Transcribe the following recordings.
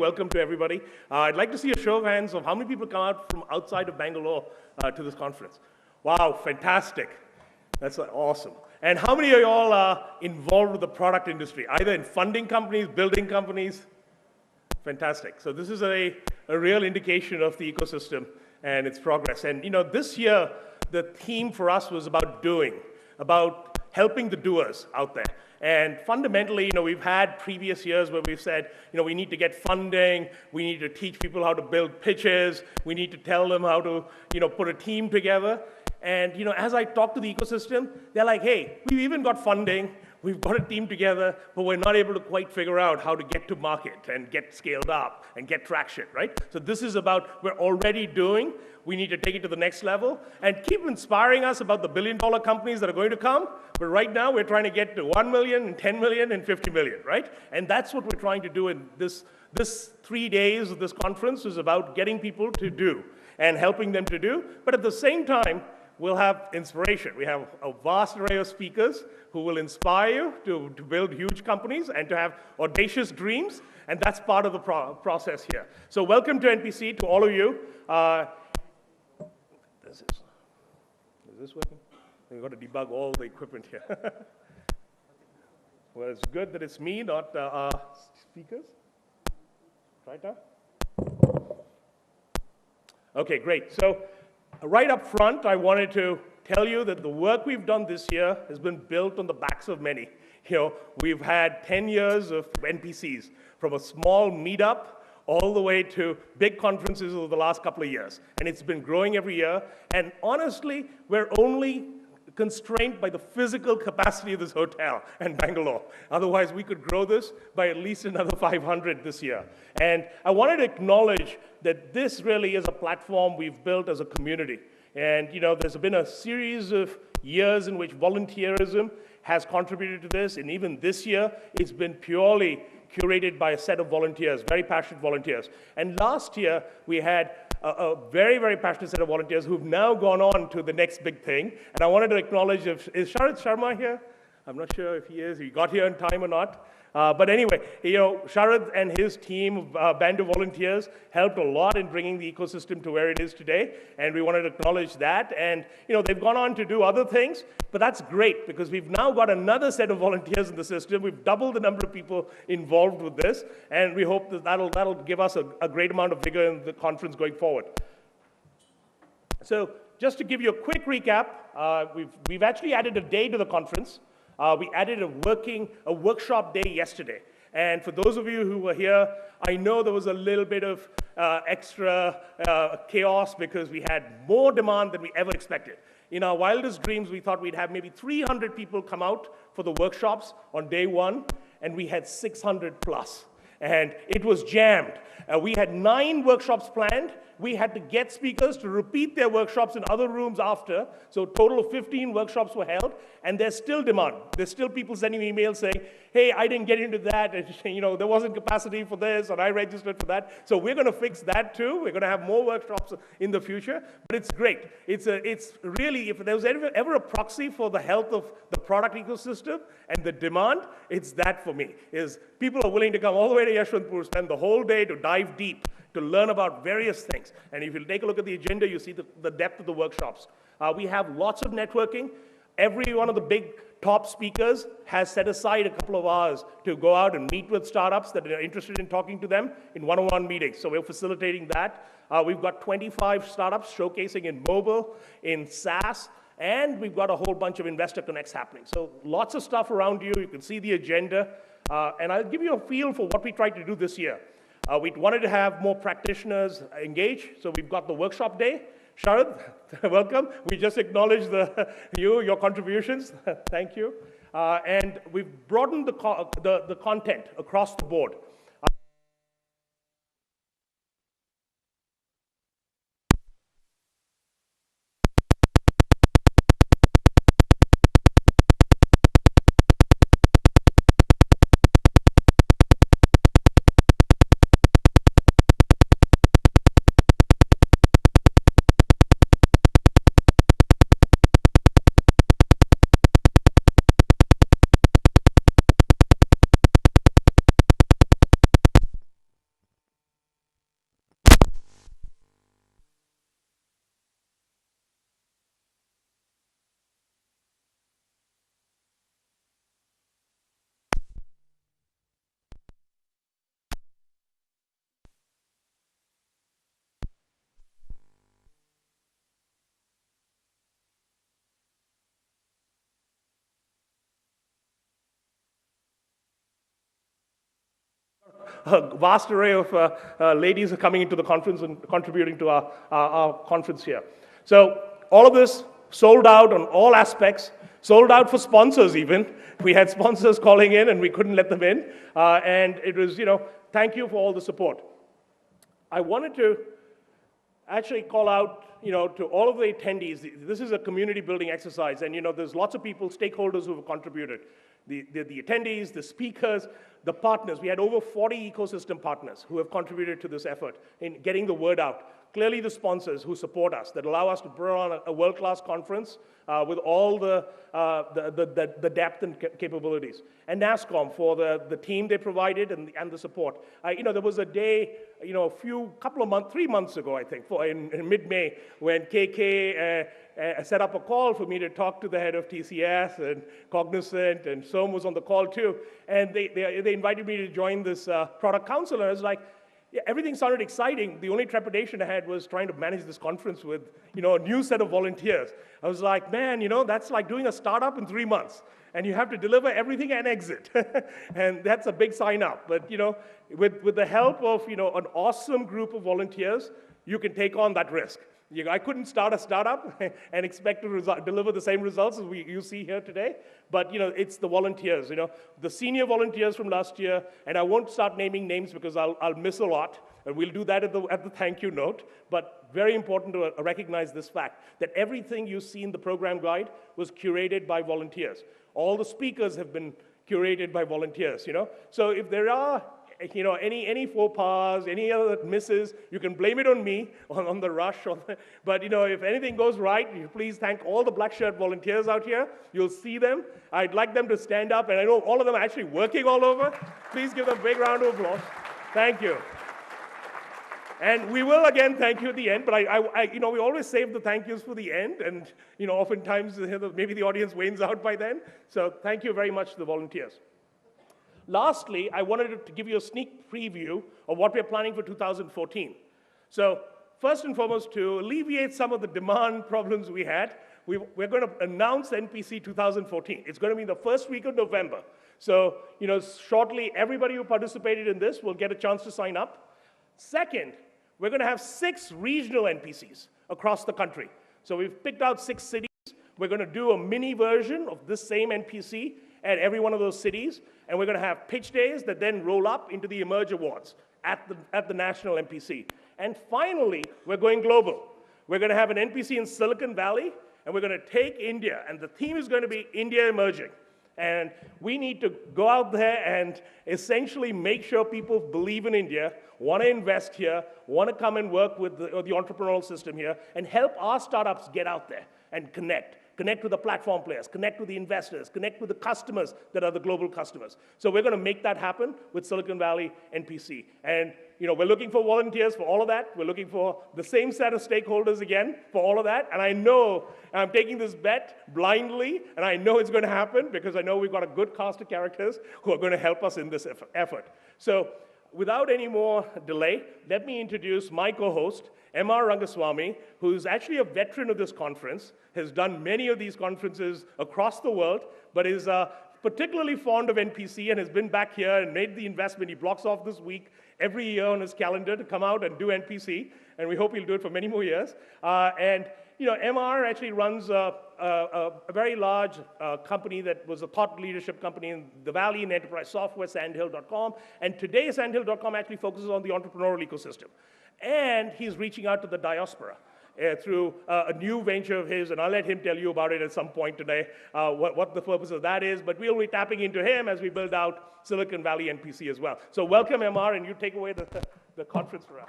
welcome to everybody. I'd like to see a show of hands of how many people come out from outside of Bangalore to this conference. Wow, fantastic. That's awesome. And how many of you all are involved with the product industry, either in funding companies, building companies? Fantastic. So this is a real indication of the ecosystem and its progress. And this year, the theme for us was about doing, about helping the doers out there. And fundamentally, we've had previous years where we've said, we need to get funding, we need to teach people how to build pitches, we need to tell them how to, put a team together. And, as I talk to the ecosystem, they're like, hey, we've even got funding, we've got a team together, but we're not able to quite figure out how to get to market and get scaled up and get traction, right? So this is about we're already doing. We need to take it to the next level and keep inspiring us about the billion-dollar companies that are going to come. But right now, we're trying to get to 1 million and 10 million and 50 million, right? And that's what we're trying to do in this 3 days of this conference is about getting people to do and helping them to do. But at the same time, we'll have inspiration. We have a vast array of speakers who will inspire you to build huge companies and to have audacious dreams, and that's part of the process here. So welcome to NPC, to all of you. Is this working? We've got to debug all the equipment here. Well, it's good that it's me, not our speakers. Try it now. Okay, great. So right up front, I wanted to tell you that the work we've done this year has been built on the backs of many. We've had 10 years of NPCs, from a small meetup all the way to big conferences over the last couple of years. And it's been growing every year. And honestly, we're only constrained by the physical capacity of this hotel in Bangalore. Otherwise, we could grow this by at least another 500 this year. And I wanted to acknowledge that this really is a platform we've built as a community. And there's been a series of years in which volunteerism has contributed to this. And even this year, it's been purely curated by a set of volunteers, very passionate volunteers. And last year, we had a very, very passionate set of volunteers who've now gone on to the next big thing. And I wanted to acknowledge, is Sharad Sharma here? I'm not sure if he is. He got here in time or not. But anyway, Sharad and his team, band of volunteers, helped a lot in bringing the ecosystem to where it is today. And we wanted to acknowledge that. And they've gone on to do other things. But that's great, because we've now got another set of volunteers in the system. We've doubled the number of people involved with this. And we hope that that'll give us a great amount of vigor in the conference going forward. So just to give you a quick recap, we've actually added a day to the conference. We added a workshop day yesterday. And for those of you who were here, I know there was a little bit of extra chaos because we had more demand than we ever expected. In our wildest dreams, we thought we'd have maybe 300 people come out for the workshops on day one, and we had 600 plus. And it was jammed. We had 9 workshops planned. We had to get speakers to repeat their workshops in other rooms after. So a total of 15 workshops were held, and there's still demand. There's still people sending me emails saying, hey, I didn't get into that, and, there wasn't capacity for this, and I registered for that. So we're going to fix that too. We're going to have more workshops in the future, but it's great. It's really, if there was ever a proxy for the health of the product ecosystem and the demand, it's that for me, is people are willing to come all the way to Yeshwanthpur, spend the whole day to dive deep, to learn about various things. And if you take a look at the agenda, you see the depth of the workshops. We have lots of networking. Every one of the big top speakers has set aside a couple of hours to go out and meet with startups that are interested in talking to them in one-on-one meetings. So we're facilitating that. We've got 25 startups showcasing in mobile, in SaaS, and we've got a whole bunch of investor connects happening. So lots of stuff around you. You can see the agenda. And I'll give you a feel for what we tried to do this year. We wanted to have more practitioners engage, so we've got the workshop day. Sharad, welcome. We just acknowledged your contributions. Thank you. And we've broadened the content across the board. a vast array of ladies are coming into the conference and contributing to our conference here. So all of this sold out on all aspects, sold out for sponsors even. We had sponsors calling in and we couldn't let them in. And it was, thank you for all the support. I wanted to actually call out, to all of the attendees. This is a community building exercise, and there's lots of people, stakeholders who have contributed. The attendees, the speakers, the partners. We had over 40 ecosystem partners who have contributed to this effort in getting the word out. Clearly the sponsors who support us, that allow us to put on a world-class conference with all the depth and capabilities. And NASCOM for the team they provided and the support. There was a day, couple of months, 3 months ago, I think, in mid-May, when KK set up a call for me to talk to the head of TCS and Cognizant, and Som was on the call too. And they invited me to join this product council, and I was like, yeah, everything sounded exciting. The only trepidation I had was trying to manage this conference with, a new set of volunteers. I was like, man, that's like doing a startup in 3 months. And you have to deliver everything and exit. And that's a big sign up. But, with the help of, an awesome group of volunteers, you can take on that risk. I couldn't start a startup and expect to deliver the same results as you see here today. But, it's the volunteers, the senior volunteers from last year. And I won't start naming names because I'll miss a lot. And we'll do that at the thank you note. But very important to recognize this fact, that everything you see in the program guide was curated by volunteers. All the speakers have been curated by volunteers, So if there are any faux pas, any other misses, you can blame it on me, on the rush. But, if anything goes right, you please thank all the black shirt volunteers out here. You'll see them. I'd like them to stand up, and I know all of them are actually working all over. Please give them a big round of applause. Thank you. And we will again thank you at the end, but we always save the thank yous for the end, and oftentimes maybe the audience wanes out by then. So thank you very much to the volunteers. Lastly, I wanted to give you a sneak preview of what we're planning for 2014. So first and foremost, to alleviate some of the demand problems we had, we're going to announce NPC 2014. It's going to be the first week of November. So, shortly, everybody who participated in this will get a chance to sign up. Second, we're going to have 6 regional NPCs across the country. So we've picked out 6 cities. We're going to do a mini version of this same NPC at every one of those cities, and we're going to have pitch days that then roll up into the Emerge Awards at the national NPC. And finally, we're going global. We're going to have an NPC in Silicon Valley, and we're going to take India, and the theme is going to be India Emerging. And we need to go out there and essentially make sure people believe in India, want to invest here, want to come and work with the entrepreneurial system here, and help our startups get out there and connect. Connect with the platform players, connect with the investors, connect with the customers that are the global customers. So we're going to make that happen with Silicon Valley NPC. And we're looking for volunteers for all of that. We're looking for the same set of stakeholders again for all of that. And I know I'm taking this bet blindly, and I know it's going to happen because I know we've got a good cast of characters who are going to help us in this effort. So without any more delay, let me introduce my co-host, M.R. Rangaswamy, who's actually a veteran of this conference, has done many of these conferences across the world, but is particularly fond of NPC and has been back here and made the investment. He blocks off this week every year on his calendar to come out and do NPC, and we hope he'll do it for many more years. MR actually runs a very large company that was a thought leadership company in the Valley in enterprise software, Sandhill.com, and today Sandhill.com actually focuses on the entrepreneurial ecosystem. And he's reaching out to the diaspora through a new venture of his, and I'll let him tell you about it at some point today, what the purpose of that is, but we'll be tapping into him as we build out Silicon Valley NPC as well. So welcome, MR, and you take away the conference for us.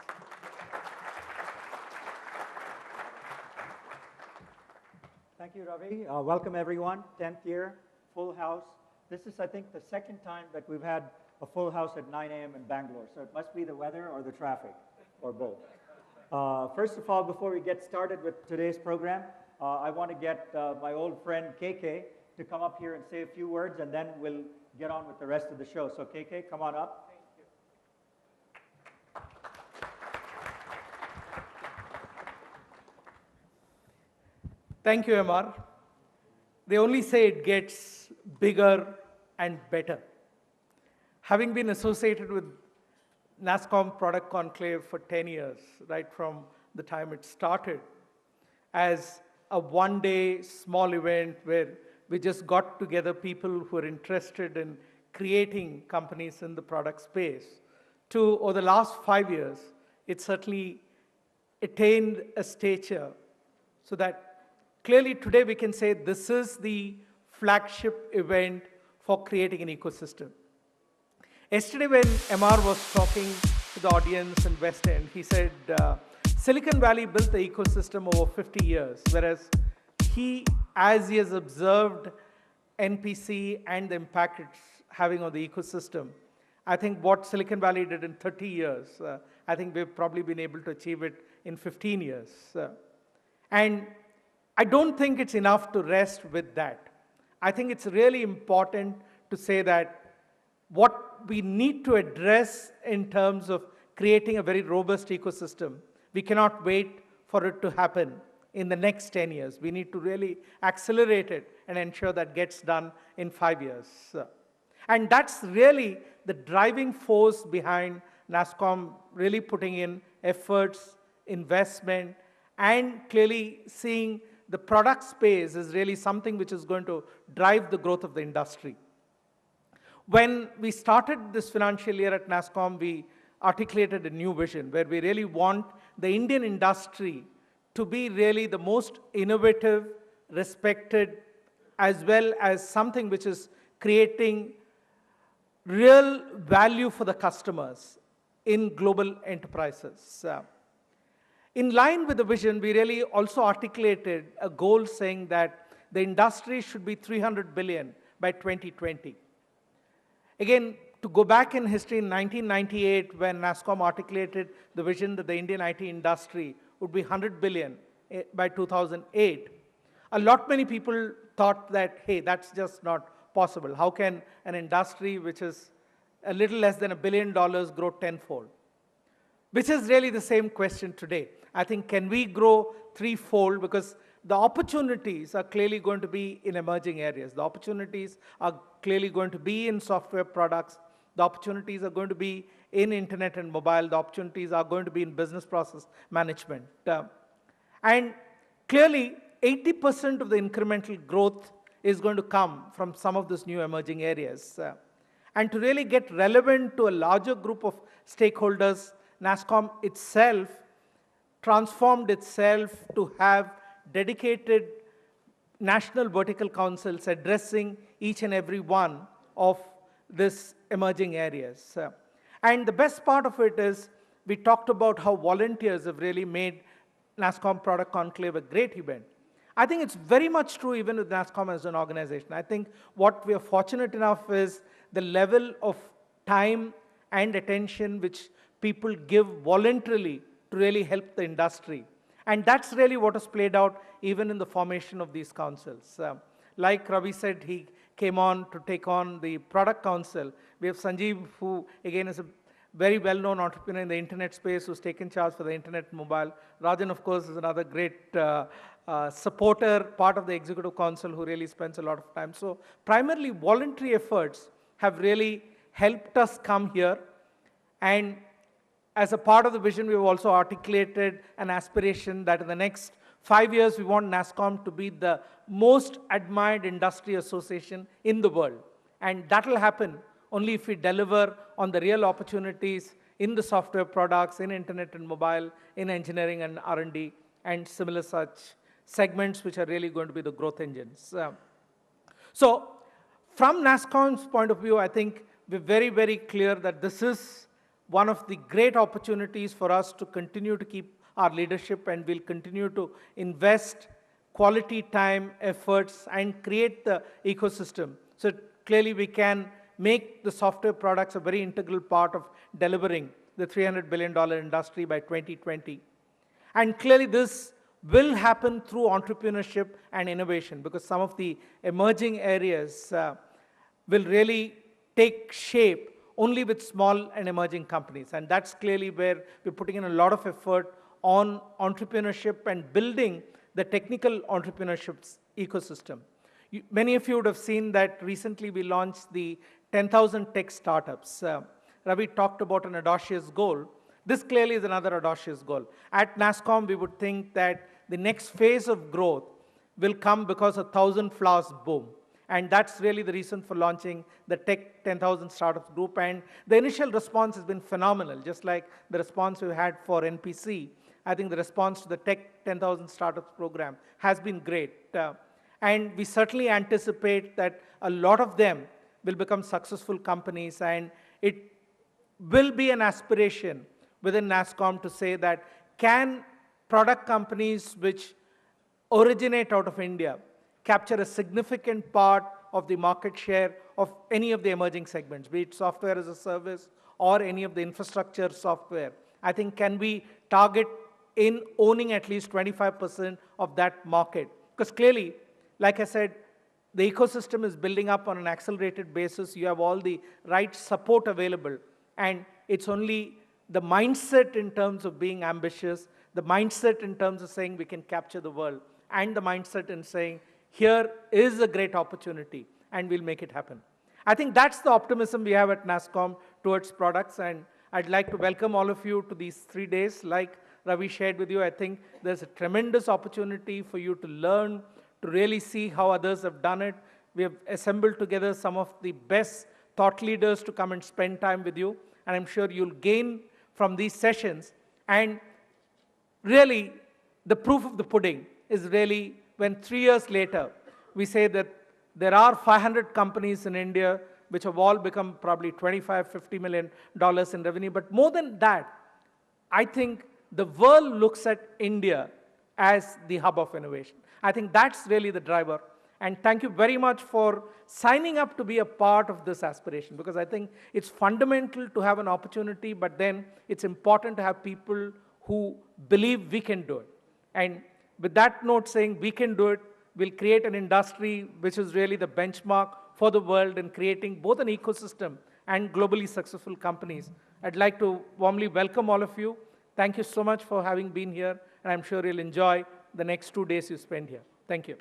Thank you, Ravi. Welcome, everyone. 10th year, full house. This is, I think, the second time that we've had a full house at 9 a.m. in Bangalore, so it must be the weather or the traffic, or both. First of all, before we get started with today's program, I want to get my old friend KK to come up here and say a few words, and then we'll get on with the rest of the show. So KK, come on up. Thank you, MR. They only say it gets bigger and better. Having been associated with NASSCOM Product Conclave for 10 years, right from the time it started, as a one-day small event where we just got together people who are interested in creating companies in the product space, to over the last 5 years, it certainly attained a stature so that clearly today we can say this is the flagship event for creating an ecosystem. Yesterday when MR was talking to the audience in West End, he said Silicon Valley built the ecosystem over 50 years, whereas as he has observed NPC and the impact it's having on the ecosystem, I think what Silicon Valley did in 30 years, I think we've probably been able to achieve it in 15 years. And I don't think it's enough to rest with that. I think it's really important to say that what we need to address in terms of creating a very robust ecosystem, we cannot wait for it to happen in the next 10 years. We need to really accelerate it and ensure that gets done in 5 years. And that's really the driving force behind NASSCOM really putting in efforts, investment, and clearly seeing the product space is really something which is going to drive the growth of the industry. When we started this financial year at NASSCOM, we articulated a new vision where we really want the Indian industry to be really the most innovative, respected, as well as something which is creating real value for the customers in global enterprises. In line with the vision, we really also articulated a goal saying that the industry should be 300 billion by 2020. Again, to go back in history, in 1998, when NASSCOM articulated the vision that the Indian IT industry would be 100 billion by 2008, a lot many people thought that, hey, that's just not possible. How can an industry which is a little less than $1 billion grow tenfold? Which is really the same question today. I think, can we grow threefold? Because the opportunities are clearly going to be in emerging areas. The opportunities are clearly going to be in software products. The opportunities are going to be in internet and mobile. The opportunities are going to be in business process management. And clearly, 80% of the incremental growth is going to come from some of these new emerging areas. And to really get relevant to a larger group of stakeholders, NASSCOM itself transformed itself to have dedicated national vertical councils addressing each and every one of these emerging areas. And the best part of it is we talked about how volunteers have really made NASSCOM Product Conclave a great event. I think it's very much true even with NASSCOM as an organization. I think what we are fortunate enough is the level of time and attention which people give voluntarily to really help the industry. And that's really what has played out even in the formation of these councils. Like Ravi said, he came on to take on the product council. We have Sanjeev, who again is a very well-known entrepreneur in the internet space who's taken charge for the internet and mobile. Rajan, of course, is another great supporter, part of the executive council who really spends a lot of time. So primarily voluntary efforts have really helped us come here. And as a part of the vision, we've also articulated an aspiration that in the next 5 years, we want NASSCOM to be the most admired industry association in the world. And that will happen only if we deliver on the real opportunities in the software products, in internet and mobile, in engineering and R&D, and similar such segments which are really going to be the growth engines. So from NASSCOM's point of view, I think we're very, very clear that this is one of the great opportunities for us to continue to keep our leadership, and we'll continue to invest quality time, efforts, and create the ecosystem. So clearly we can make the software products a very integral part of delivering the $300 billion industry by 2020. And clearly this will happen through entrepreneurship and innovation, because some of the emerging areas will really take shape only with small and emerging companies. And that's clearly where we're putting in a lot of effort on entrepreneurship and building the technical entrepreneurship ecosystem. Many of you would have seen that recently we launched the 10,000 tech startups. Ravi talked about an audacious goal. This clearly is another audacious goal. At NASSCOM, we would think that the next phase of growth will come because of 1,000 flowers boom. And that's really the reason for launching the Tech 10,000 Startups Group. And the initial response has been phenomenal, just like the response we had for NPC. I think the response to the Tech 10,000 Startups program has been great. And we certainly anticipate that a lot of them will become successful companies. And it will be an aspiration within NASSCOM to say that can product companies which originate out of India capture a significant part of the market share of any of the emerging segments, be it software as a service or any of the infrastructure software. I think can we target in owning at least 25% of that market? Because clearly, like I said, the ecosystem is building up on an accelerated basis. You have all the right support available. And it's only the mindset in terms of being ambitious, the mindset in terms of saying we can capture the world, and the mindset in saying, here is a great opportunity, and we'll make it happen. I think that's the optimism we have at NASSCOM towards products, and I'd like to welcome all of you to these 3 days. Like Ravi shared with you, I think there's a tremendous opportunity for you to learn, to really see how others have done it. We have assembled together some of the best thought leaders to come and spend time with you, and I'm sure you'll gain from these sessions. And really, the proof of the pudding is really when 3 years later, we say that there are 500 companies in India which have all become probably $25, $50 million in revenue. But more than that, I think the world looks at India as the hub of innovation. I think that's really the driver. And thank you very much for signing up to be a part of this aspiration, because I think it's fundamental to have an opportunity, but then it's important to have people who believe we can do it. And with that note saying we can do it, we'll create an industry which is really the benchmark for the world in creating both an ecosystem and globally successful companies. I'd like to warmly welcome all of you. Thank you so much for having been here, and I'm sure you'll enjoy the next 2 days you spend here. Thank you.